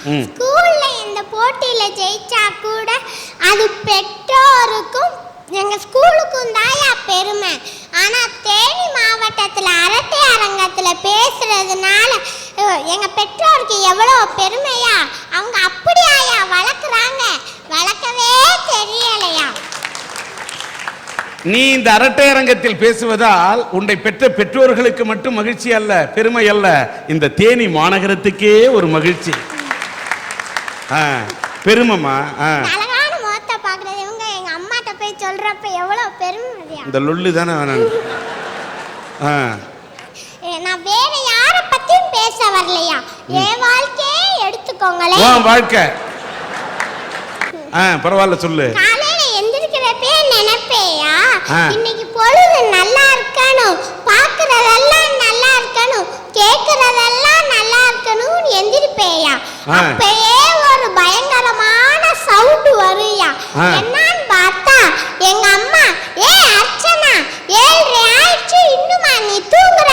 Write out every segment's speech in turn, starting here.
ஸ்கூல்ல இந்த போட்டியில ஜெயிச்சா கூட அது பெற்றோருக்கும் எங்க ஸ்கூலுக்கும் தாயா பெருமை. ஆனா தேனி மாவட்டத்துல அரட்டை அரங்கத்துல பேசுறதுனால எங்க பெற்றோருக்கு எவ்வளவு பெருமையா. அவங்க அப்படியாயா வளர்க்குறாங்க, வளர்க்கவே தெரியலையா. நீ இந்த அரட்டை அரங்கத்தில் பேசுவதால் உன்னை பெற்ற பெற்றோர்களுக்கு மட்டும் மகிழ்ச்சி அல்ல, பெருமை அல்ல, இந்த தேனி மாநகரத்துக்கே ஒரு மகிழ்ச்சி, பெருமைமா. அழகான முகத்தை பாக்குறது இவங்க எங்க அம்மாட்ட போய் சொல்றப்ப எவ்வளவு பெருமையா. இந்த லொல்லு தானே வேணாம். நான் வேற யார பத்தியும் பேச வரலையா, என் வாழ்க்கையே எடுத்துக்கோங்களேன். உன் வாழ்க்கை பரவாயில்ல சொல்லு. காலையில எந்திரிக்கிறப்பே நினைப்பேயா, இன்னைக்கு பொழுது நல்லா இருக்கணும், பாக்குறதெல்லாம் நல்லா இருக்கணும், கேக்குறதெல்லாம் நல்லா இருக்கணும் எந்திரிப்பேயா. அப்பயே ஒரு பயங்கரமான சவுண்ட் வருயா. என்னன்னு பார்த்தா எங்க அம்மா, ஏ அர்ச்சனா 7:30 ஆயிடுச்சு இன்னுமா நீ தூங்குற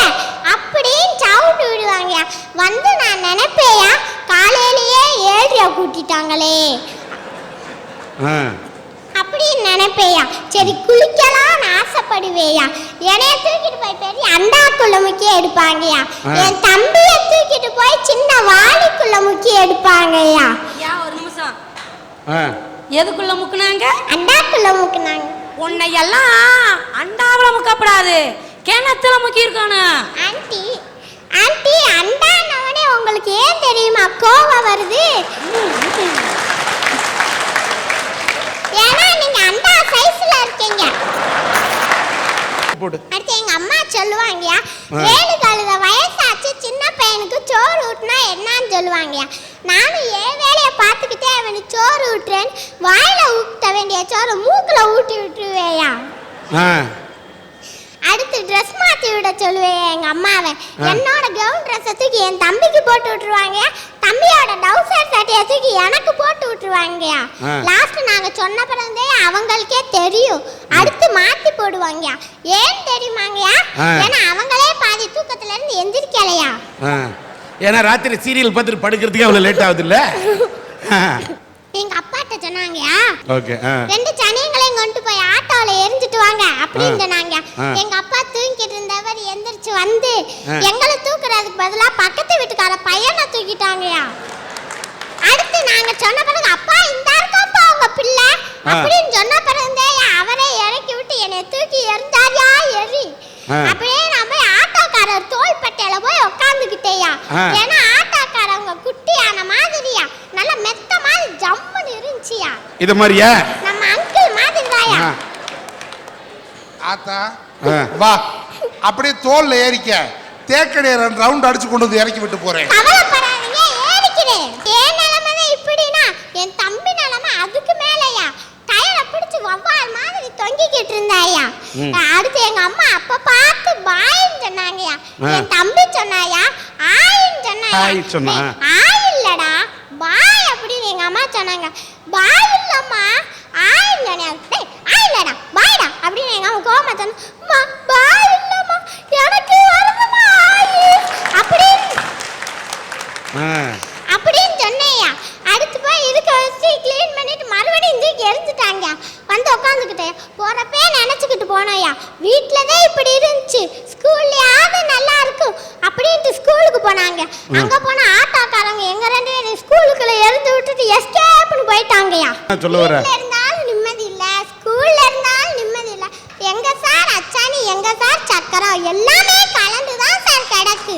அப்படின்னு சவுண்ட் விடுவாங்க. வந்து நான் நினைப்பேயா, காலையிலேயே 7:30 கூட்டிட்டாங்களே அப்படின்னு நினைப்பேயா. சரி குளிக்கலாம்னு ஆசைப்படுவேயா. என்னைய தூக்கிட்டு போய் பெரிய அண்டாக்குள்ள முக்கிய எடுப்பாங்கயா. என் தம்பிய தூக்கிட்டு போய் சின்ன வாளிக்குள்ள முக்கிய எடுப்பாங்கயா. ஒரு நிமிஷம், எதுக்குள்ள முக்குனாங்க? அண்டாக்குள்ள முக்குனாங்க. உன்னை எல்லாம் அண்டாவுல முக்கப்படாது, கிணத்துல முக்கி இருக்கணும். ஆண்டி ஆண்டி அண்டானவனே உங்களுக்கு ஏன் தெரியுமா கோவம் வருது? ஏன்னா நீங்க அண்டா சைஸ்ல இருக்கீங்க. அடுத்து எங்க அம்மா சொல்லுவாங்க, 7 கழுத வயசாச்சு சின்ன பையனுக்கு சோறு ஊட்டினா என்னன்னு சொல்லுவாங்க. நானும் என் வேலையை பார்த்துக்கிட்டே அவனுக்கு சோறு ஊட்டுறேன், வாயில ஊட்ட வேண்டிய சோறு மூக்குல ஊட்டி விட்டுருவேயா. அடுத்து ட்ரெஸ் மாற்றி விட சொல்லுவேன் எங்க அம்மாவை. என்னோட கவுன் ட்ரெஸ்ஸை தூக்கி என் தம்பிக்கு போட்டு விட்டுருவாங்க, தம்பியோட டவுசர் சட்டையை தூக்கி எனக்கு போட்டு விட்டுருவாங்க. லாஸ்ட் நாங்க சொன்ன பிறந்தே அவங்களுக்கே தெரியும், அடுத்து மாத்தி போடுவாங்க. ஏன் தெரியுமாங்கயா? ஏன்னா அவங்களே பாதி தூக்கத்துல இருந்து எந்திரிக்கலையா. ஏன்னா ராத்திரி சீரியல் பார்த்துட்டு படுக்கிறதுக்கு அவ்வளவு லேட் ஆகுது இல்ல. எங்க அப்பாட்ட சொன்னாங்கயா, ஓகே 2 சனியங்களையும் கொண்டு போய் ஆட்டோல எரிஞ்சிட்டு வாங்க அப்படின்னு சொன்னாங்க. எங்க அப்பா தூங்கிட்டு இருந்தவர் எந்திரிச்சு வந்து எங்களை தூக்குறதுக்கு பதிலா பக்கத்து வீட்டுக்கார பையனை தூக்கிட்டாங்கயா. அடுத்து நாங்க சொன்ன பிறகு அப்பா இந்த இருக்கப்பா உங்க பிள்ளை அப்படின்னு சொன்ன பிறந்தே அவரே இறக்கி விட்டு என்னை தூக்கி எரிஞ்சாரியா எரி. அப்படியே நான் போய் ஆட்டோக்காரர் தோள்பட்டையில போய் உட்காந்துக்கிட்டேயா. ஏன்னா ஆட்டோக்காரவங்க குட்டியான மாதிரியா, நல்ல மெத்த மாதிரி ஜம்முன்னு இருந்துச்சியா. இது மாதிரியா நம்ம அங்கிள் மாதிரி தாயா. ஆத்தா வா, அப்படியே தோல்ல ஏறிக்க, தேக்கடைய 2 ரவுண்ட் அடிச்சு கொண்டு வந்து இறக்கி விட்டு போறேன். கவலைப்படாதீங்க, ஏறிக்கிறேன். என் நிலைமை இப்படினா என் தம்பி நிலைமை அதுக்கு மேலையா. டயரை பிடிச்சு வவ்வால் மாதிரி தொங்கிக்கிட்டு இருந்தாயா. அடுத்து எங்க அம்மா அப்ப பார்த்து பாயின்னு சொன்னாங்கயா. என் தம்பி சொன்னாயா ஆயின்னு சொன்னாயா. ஆய் இல்லடா பாய் அப்படின்னு எங்க அம்மா சொன்னாங்க. பாய் இல்லம்மா ஆயின்னு சொன்னாங்க. ஆய் இல்லடா பாய்டா அப்படின்னு எங்க அம்மா கோவமா சொன்னா, பாய் இல்லம்மா எனக்கு வருதுமா ஆய் அப்படின்னு சொன்னேயா. அடுத்து போய் இருக்க வச்சு க்ளீன் பண்ணிட்டு மறுபடியும் தூக்கி எரிஞ்சுட்டாங்க. வந்து உட்காந்துக்கிட்டேன், போறப்பே நினைச்சுக்கிட்டு போனோயா, வீட்டுலதான் இப்படி இருந்துச்சு, ஸ்கூல்லையாவது நல்லா இருக்கும் அப்படின்ட்டு ஸ்கூலுக்கு போனாங்க. அங்க போன ஆட்டோக்காரங்க எங்க 2 பேரும் ஸ்கூலுக்குள்ள எரிஞ்சு விட்டுட்டு எஸ்கேப்னு போயிட்டாங்கயா. வீட்டுல இருந்தாலும் நிம்மதி இல்ல, ஸ்கூல்ல இருந்தாலும் நிம்மதி இல்ல. எங்க சார் அச்சாணி, எங்க சார் சக்கரம் எல்லாமே கலந்துதான் சார் கிடக்கு.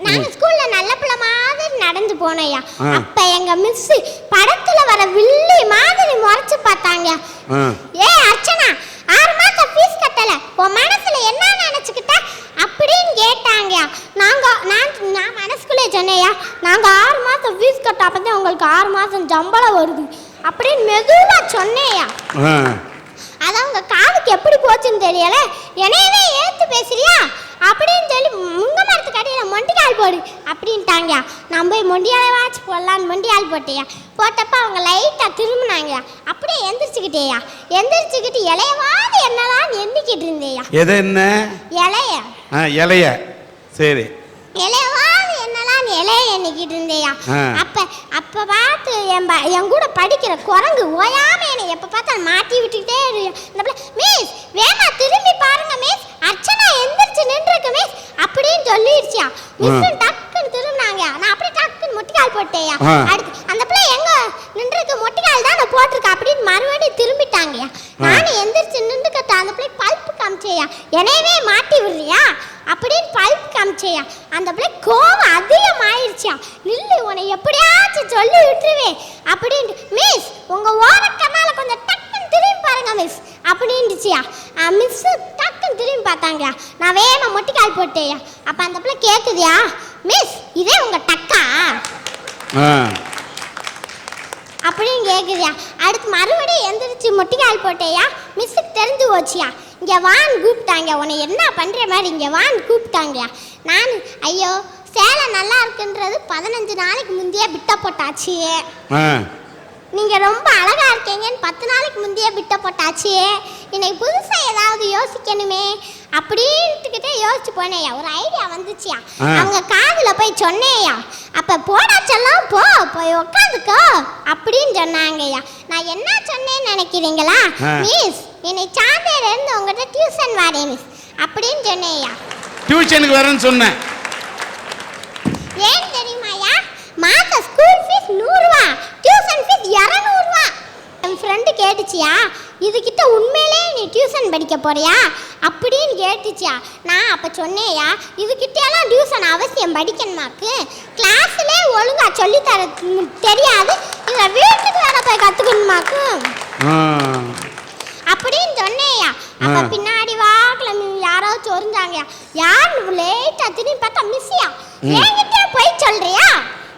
நாங்க ஸ்கூல்ல நல்ல பிள்ளை மாதிரி நடந்து போனோயா. அப்ப எங்க மிஸ் படத்துல வர வில்லி மாதிரி முறைச்சு பார்த்தாங்க. ஏ அர்ச்சனா 6 மாசம் ஃபீஸ் கட்டல, உன் மனசுல என்ன நினைச்சுக்கிட்ட அப்படின்னு கேட்டாங்க. நான் மனசுக்குள்ளே சொன்னேயா, நாங்க 6 மாசம் ஃபீஸ் கட்ட அப்பதான் உங்களுக்கு 6 மாசம் சம்பளம் வருது அப்படின்னு மெதுவா சொன்னேயா. அது அவங்க காதுக்கு எப்படி போச்சுன்னு தெரியல. என்னையவே ஏத்து பேசுறியா அப்படின்னு சொல்லி முங்க மரத்துக்கு அடியில மொண்டியால் போடு அப்படின்ட்டாங்க. நான் போய் மொண்டியாலை வாட்ச் போடலான்னு மொண்டியால் போட்டேயா. போட்டப்ப அவங்க லைட்டா திரும்பினாங்க. அப்படியே எந்திரிச்சுக்கிட்டேயா. எந்திரிச்சுக்கிட்டு இலையவாது என்னதான் எண்ணிக்கிட்டு இருந்தேயா. எது என்ன இலைய இலைய சரி இலையவாது என்ன இலைய எண்ணிக்கிட்டு இருந்தேயா. அப்ப பார்த்து என் கூட படிக்கிற குரங்கு ஓயாம என்னை எப்ப பார்த்தாலும் மாட்டி விட்டுக்கிட்டே இருக்கு. மிஸ் வேமா திரும்பி பாருங்க மிஸ், அர்ச்சனா எந்திரிச்சு நின்றுருக்கு மிஸ் அப்படின்னு சொல்லிடுச்சியா. மிஸ் டக்குன்னு திரும்பினாங்க. நான் அப்படியே டக்குன்னு முட்டிக்கால் போட்டேயா. அடுத்து அந்த பிள்ளை எங்க நின்றுருக்கு, முட்டிக்கால் தான் நான் போட்டிருக்கேன் அப்படின்னு மறுபடியும் திரும்பிட்டாங்கயா. நானும் எந்திரிச்சு நின்றுக்கிட்ட அந்த பிள்ளை பல்ப்பு காமிச்சேயா. என்னையவே மாட்டி விடுறியா அப்படின்னு பல்ப் காமிச்சேயா. அந்த பிள்ளை கோவம் அதிகமாயிருச்சியா. நில்லு, உன்னை எப்படியாச்சும் சொல்லி விட்டுருவேன் அப்படின்ட்டு. மிஸ் உங்க ஓரக்கண்ணால கொஞ்சம் டக்குன்னு திரும்பி பாருங்க மிஸ் அப்படின்ட்டுச்சியா. மிஸ் டக்குன்னு திரும்பி பார்த்தாங்க. நான் வேகமா மொட்டிக்கால் போட்டேயா. அப்ப அந்த பிள்ளை கேக்குதியா, மிஸ் இதே உங்க டக்கா அப்படின்னு கேக்குதியா. அடுத்து மறுபடியும் எந்திரிச்சு மொட்டிக்கால் போட்டேயா. மிஸ்ஸுக்கு தெரிஞ்சு போச்சியா. இங்கே வான்னு கூப்பிட்டாங்க. உன்னை என்ன பண்ணுற மாதிரி இங்கே வான்னு கூப்பிட்டாங்கயா. நான் ஐயோ சேலை நல்லா இருக்குன்றது 15 நாளைக்கு முந்தையே பிட்ட போட்டாச்சு. நீங்கள் ரொம்ப அழகாக இருக்கீங்கன்னு 10 நாளைக்கு முந்தையே பிட்ட போட்டாச்சு. இன்னைக்கு புதுசாக ஏதாவது யோசிக்கணுமே அப்படின்ட்டுக்கிட்டே யோசிச்சு போனேயா. ஒரு ஐடியா வந்துச்சியா. அவங்க காதில் போய் சொன்னேயா. அப்போ போடாச்செல்லாம் போய் உட்காந்துக்கோ அப்படின்னு சொன்னாங்கய்யா. நான் என்ன சொன்னேன்னு நினைக்கிறீங்களா? மிஸ் என்னை சாந்தையில இருந்து உங்கள்கிட்ட டியூஷன் வாரேன் மிஸ் அப்படின்னு சொன்னேயா. டியூஷனுக்கு வரேன்னு சொன்னேன். ஏன் தெரியுமாயா? மாத ஸ்கூல் ஃபீஸ் 100 ரூபா, டியூஷன் ஃபீஸ் 200 ரூபா. என் ஃப்ரெண்டு கேட்டுச்சியா, இதுகிட்ட உண்மையிலே நீ டியூஷன் படிக்க போறியா அப்படின்னு கேட்டுச்சியா. நான் அப்போ சொன்னேயா, இதுகிட்டெல்லாம் டியூஷன் அவசியம் படிக்கணுமாக்கு, கிளாஸ்லே ஒழுங்கா சொல்லித்தர தெரியாது, இதை வீட்டுக்கு வேற போய் கற்றுக்கணுமாக்கு அப்படின்னு சொன்னேயா. அப்போ பின்னாடி வாக்கில் யாராவது சொரிஞ்சாங்கயா. யார் லேட்டாக திரும்பி பார்த்தா மிஸ்ஸியா. என்கிட்டே போய் சொல்றியா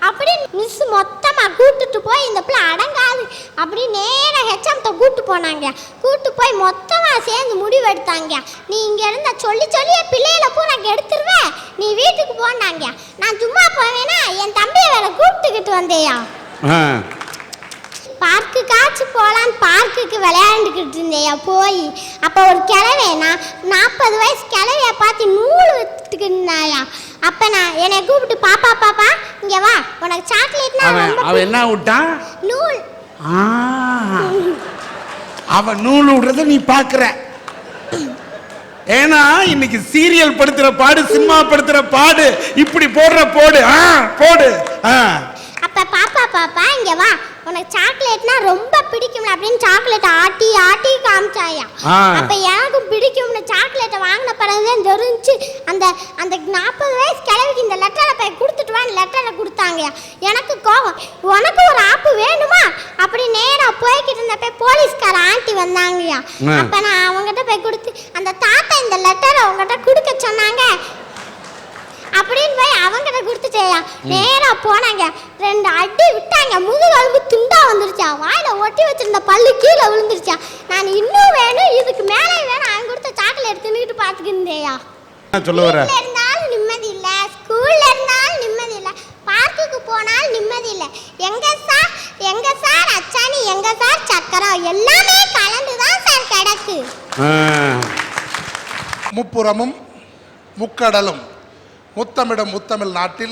அப்படின்னு மிஸ் மொத்தமாக கூப்பிட்டுட்டு போய் இந்த பிள்ளை அடங்காது அப்படின்னு நேராக ஹெச்எம்கிட்ட கூப்பிட்டு போனாங்க. கூப்பிட்டு போய் மொத்தமாக சேர்ந்து முடிவெடுத்தாங்க. நீ இங்கே இருந்த சொல்லியே பிள்ளைகளை பூ நான் எடுத்துருவேன், நீ வீட்டுக்கு போனாங்க. நான் சும்மா போவேன்னா என் தம்பியை வேற கூப்பிட்டுக்கிட்டு வந்தேயா. பார்க்கு காய்ச்சி போகலான்னு பார்க்குக்கு விளையாண்டுக்கிட்டு இருந்தேயா போய். அப்போ ஒரு கிழவை, நான் 40 வயசு கிழவைய பார்த்து நூல் வித்துக்கிட்டு இருந்தாயா. அப்போ நான் என்னை கூப்பிட்டு பாப்பா இங்கே வா, உனக்கு சாக்லேட்னா அவன் என்ன விட்டான்? நூல். அவன் நூல் விடுறத நீ பார்க்குற. ஏன்னா இன்னைக்கு சீரியல் படுத்துற பாடு, சினிமா படுத்துற பாடு, இப்படி போடுற போடு போடு. அப்ப பாப்பா இங்க வா, உனக்கு சாக்லேட்னா ரொம்ப பிடிக்கும் அப்படின்னு சாக்லேட் ஆட்டி காமிச்சாயா. அப்ப எனக்கும் பிடிக்கும்னு சாக்லேட்டை வாங்கின பிறகுதான் தெரிஞ்சு அந்த 40 வயசு கிழவிக்கு இந்த லெட்டரை போய் கொடுத்துட்டு வான்னு லெட்டரை கொடுத்தாங்கயா. எனக்கு கோவம், உனக்கு ஒரு ஆப்பு வேணுமா அப்படி நேரா போய்கிட்டு இருந்தப்ப போலீஸ்கார ஆண்டி வந்தாங்கயா. அப்ப நான் அவங்ககிட்ட போய் கொடுத்து, அந்த தாத்தா இந்த லெட்டரை அவங்ககிட்ட கொடுக்க சொன்னாங்க அப்படின்னு போய் அவங்கிட்ட கொடுத்துட்டேயா. நேரா போனாங்க, 2 அடி விட்டாங்க, முதுகெலும்பு துண்டா வந்துருச்சா, வாயில ஒட்டி வச்சிருந்த பல்லு கீழே விழுந்துருச்சா. நான் இன்னும் வேணும், இதுக்கு மேலே வேணும், அவங்க கொடுத்த சாக்லேட் தின்னுட்டு பார்த்துக்கிட்டேயா. வீட்டில் இருந்தாலும் நிம்மதி இல்லை, ஸ்கூல்ல இருந்தாலும் நிம்மதி இல்லை, பார்க்குக்கு போனாலும் நிம்மதி இல்லை. எங்க சார் அச்சாணி, எங்க சார் சக்கரம், எல்லாமே கலந்துதான் சார் கிடக்கு. முப்புறமும் முக்கடலும் முத்தமிடும் முத்தமிழ் நாட்டில்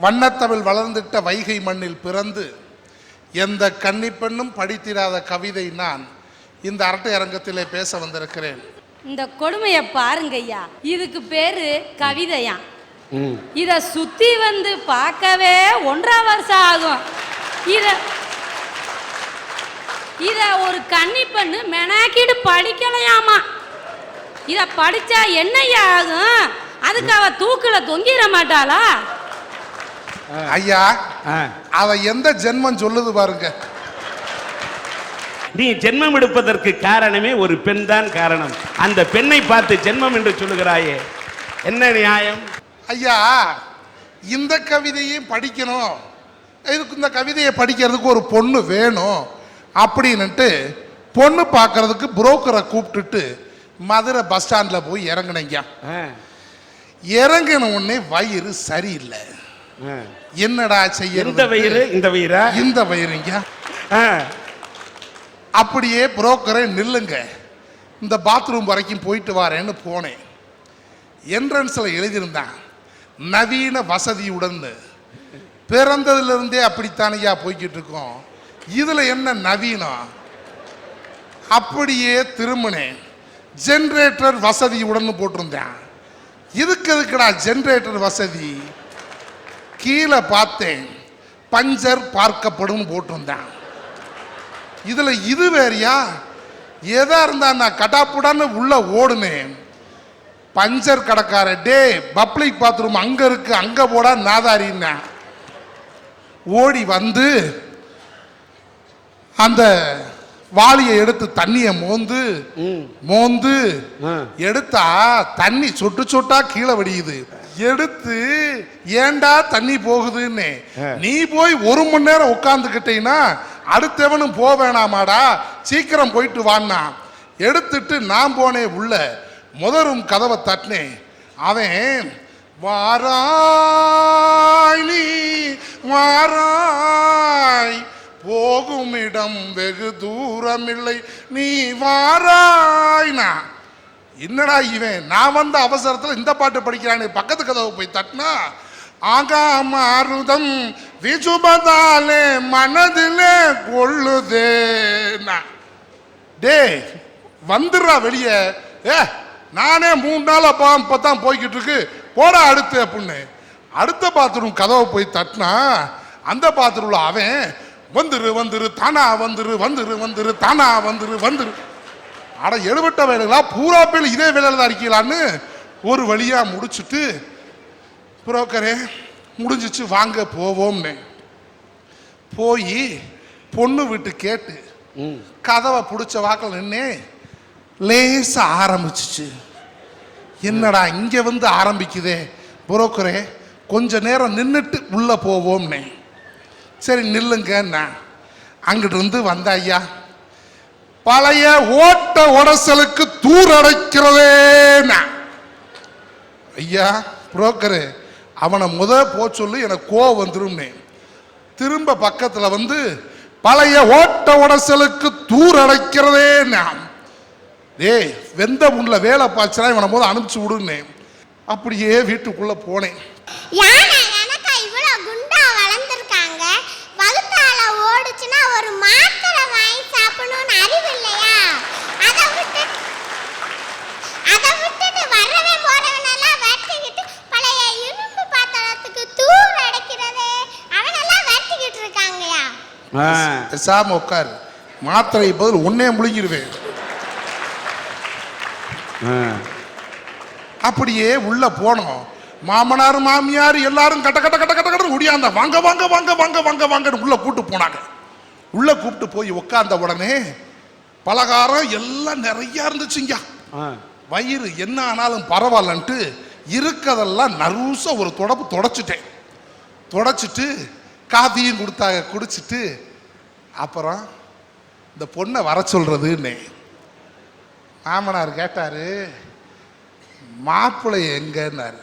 வண்ணத்தமிழ் வளர்ந்திட்ட வைகை மண்ணில் பிறந்து எந்த கன்னிப்பெண்ணும் படித்திராத கவிதை நான் இந்த அரட்டை அரங்கத்திலே பேச வந்திருக்கிறேன். இந்த கொடுமையை பாருங்க ஐயா, இதுக்கு பேரு கவிதையா. இத சுத்தி வந்து பார்க்கவே 1.5 வருஷம் ஆகும். இத ஒரு கன்னிப்பெண்ணு மெனாக்கிட்டு படிக்கலையாமா. இத படிச்சா என்னையா ஆகும்? அதுக்கு அவ தூக்குல தொங்கிட மாட்டாளா? ஐயா, அவ எந்த ஜென்மம் சொல்லுது பாருங்க. நீ ஜென்மம் எடுப்பதற்கு காரணமே ஒரு பெண் தான் காரணம். அந்த பெண்ணை பார்த்து ஜென்மம் என்று சொல்லுகிறாயே, என்ன நியாயம்? ஐயா, இந்த கவிதையும் படிக்கணும், இதுக்கு இந்த கவிதையை படிக்கிறதுக்கு ஒரு பொண்ணு வேணும் அப்படின்னுட்டு பொண்ணு பார்க்கறதுக்கு புரோக்கரை கூப்பிட்டுட்டு மதுரை பஸ் ஸ்டாண்ட்ல போய் இறங்கினீங்க. இறங்கின உடனே வயிறு சரியில்லை. என்னடா செய்ய? இந்த வயிறுங்க. அப்படியே புரோக்கரை நில்லுங்க, இந்த பாத்ரூம் வரைக்கும் போயிட்டு வரேன்னு போனேன். என்ட்ரன்ஸ்ல எழுதியிருந்தான், நவீன வசதியுடன். பிறந்ததிலிருந்தே அப்படித்தானையா போய்கிட்டு இருக்கோம். இதுல என்ன நவீனம்? அப்படியே திரும்பினேன். ஜென்ரேட்டர் வசதியுடன் போட்டிருந்தேன். எதுக்குடா ஜென்ரேட்டர் வசதி? கீழே பார்த்தேன், பஞ்சர் பார்க்கப்படும் போட்டிருந்தேன். இதுல இது வேறையா? எதா இருந்தா நான் கட்டாப்புடான்னு உள்ள ஓடுனேன். பஞ்சர் கடைக்கார, டே பப்ளிக் பாத்ரூம் அங்க இருக்கு, அங்க போடா நாதாரின்னா. ஓடி வந்து அந்த வாளியை எடுத்து தண்ணிய மோந்து எடுத்தா தண்ணி சொட்டு சொட்டா கீழே வடியுது. எடுத்து ஏண்டா தண்ணி போகுதுன்னு நீ போய் 1 மணி நேரம் உட்கார்ந்துக்கிட்டீங்கன்னா அடுத்தவனும் போக வேணாமாடா, சீக்கிரம் போயிட்டு வான்னா. எடுத்துட்டு நான் போனேன் உள்ள. முதலும் கதவை தட்டினேன். அவன் வாராய் நீ வாராய், போகும் இடம் வெகு தூரம் இல்லை நீ வாராய்னா. என்னடா இவன், நான் வந்த அவசரத்தில் இந்த பாட்டு படிக்கிறானே. பக்கத்து கதவை போய் தட்டினா, ஆகாமருதம் விசுபதாலே மனதிலே கொள்ளுதேனா. டே வந்துடுறா வெளியே. நானே 3 நாள் அப்பதான் போய்கிட்டு இருக்கு, போடா அடுத்து அப்படின்னு. அடுத்த பாத்ரூம் கதவை போய் தட்டினா, அந்த பாத்ரூம்ல அவன் வந்துரு வந்துரு தானா வந்துரு வந்துரு வந்துரு தானா வந்துரு வந்துரு. அட எடுபட்ட வேலைகளா, பூரா பேர் இதே வேலையில தான் இருக்கீங்களான்னு ஒரு வழியா முடிச்சுட்டு, புரோக்கரே முடிஞ்சிச்சு வாங்க போவோம்னு போய் பொண்ணு வீட்டு கேட்டு கதவை பிடிச்ச வாக்கில் நின்னே. லேசா ஆரம்பிச்சிச்சு. என்னடா இங்க வந்து ஆரம்பிக்குதே, புரோக்கரே கொஞ்ச நேரம் நின்றுட்டு உள்ள போவோம்னே. சரி நில்லுங்க. அங்கிட்டு இருந்து வந்த ஐயா, பழைய ஓட்ட உடசலுக்கு தூரடைக்கிறதே. ஐயா புரோக்கரு, அவனை போ சொல்லு, எனக்கு கோவம் வந்துரும்னே. திரும்ப பக்கத்துல வந்து பழைய ஓட்ட உடசலுக்கு தூரடைக்கிறதே. டேய் வெந்த முன்ல வேலை பாய்ச்சா இவனை அனுப்பிச்சு விடுன்னு. அப்படியே வீட்டுக்குள்ள போனேன். ஒரு மாத்திரை வாங்கி சாப்பிடணும்னு அறிவு இல்லையா? அதை விட்டுட்டு வரவே போறவனெல்லாம் வெட்டிக்கிட்டு பழைய இரும்பு பாத்திரத்துக்கு தூர் அடைக்கிறது அவனெல்லாம் வெட்டிக்கிட்டு இருக்காங்கயா. சாம உட்காரு, மாத்திரை பதில் உன்னே முழுங்கிடுவேன். அப்படியே உள்ள போனோம். மாமனார் மாமியார் எல்லாரும் கட்ட கட்ட கட்ட கட்ட கட்ட முடியாத வாங்க வாங்க வாங்க வாங்க வாங்க வாங்க உள்ள கூட்டு போனாங்க. உள்ள கூப்பிட்டு போய் உட்கார்ந்த உடனே பலகாரம் எல்லாம் நிறைய இருந்துச்சுங்க. வயிறு என்ன ஆனாலும் பரவாயில்லன்ட்டு இருக்கதெல்லாம் நறுசா ஒரு தொடச்சிட்டேன். தொடச்சிட்டு காஃபியும் கொடுத்தாங்க, குடிச்சிட்டு அப்புறம் இந்த பொண்ணை வர சொல்றதுன்னு மாமனார் கேட்டாரு, மாப்பிள்ளை எங்கன்னாரு.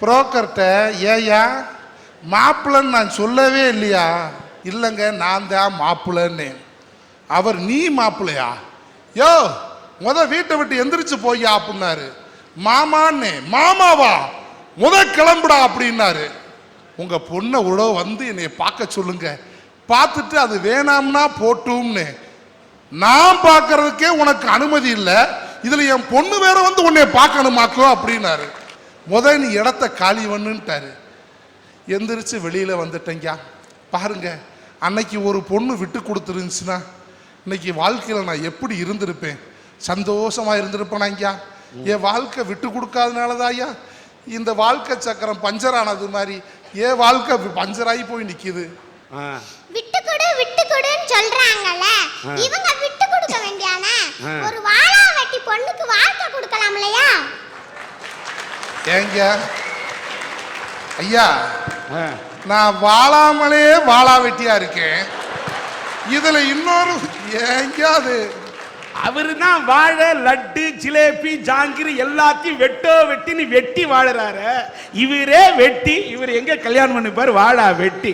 புரோக்கர்கிட்ட ஏயா மாப்பிள்ளைன்னு நான் சொல்லவே இல்லையா? இல்லைங்க நான் தான் மாப்பிள்ளைன்னு. அவர் நீ மாப்பிள்ளையா? யோ வீட்டை விட்டு எந்திரிச்சு போய்யா அப்படின்னாரு. மாமான்னு. மாமாவா? கிளம்புடா அப்படின்னாரு. உங்க பொண்ணை உழவு வந்து என்னை பார்க்க சொல்லுங்க, பார்த்துட்டு அது வேணாம்னா போட்டும்னு. நான் பார்க்கறதுக்கே உனக்கு அனுமதி இல்லை, இதுல என் பொண்ணு வேற வந்து உன்னை பார்க்கணுமாக்கோ அப்படின்னாரு. நீ இடத்த காலி பண்ணுட்டாரு. எந்திரிச்சு வெளியில வந்துட்டேங்க. பாருங்க, அன்னைக்கு ஒரு பொண்ணு விட்டு கொடுத்துருந்துச்சுன்னா இன்னைக்கு வாழ்க்கையில நான் எப்படி இருந்திருப்பேன், சந்தோஷமா இருந்திருப்பேனாங்க. என் வாழ்க்கை விட்டு கொடுக்காதனாலதான் ஐயா இந்த வாழ்க்கை சக்கரம் பஞ்சர் ஆனது மாதிரி என் வாழ்க்கை பஞ்சராகி போய் நிக்குது. விட்டு கொடுன்னு சொல்றாங்கல்ல, இவங்க விட்டு கொடுக்க வேண்டியானே. ஒரு வாழா வெட்டி பொண்ணுக்கு வாழ்க்கை கொடுக்கலாம் இல்லையா? ஏங்க ஐயா, நான் வாழாமலே வாழா வெட்டியா இருக்கேன். இதுல இன்னொரு ஏங்காது அவரு தான் வாழை லட்டு ஜிலேபி ஜாங்கிரி எல்லாத்தையும் வெட்டி வெட்டி வாழறாரு. இவரே வெட்டி, இவர் எங்க கல்யாணம் பண்ணிப்பாரு? வாழா வெட்டி.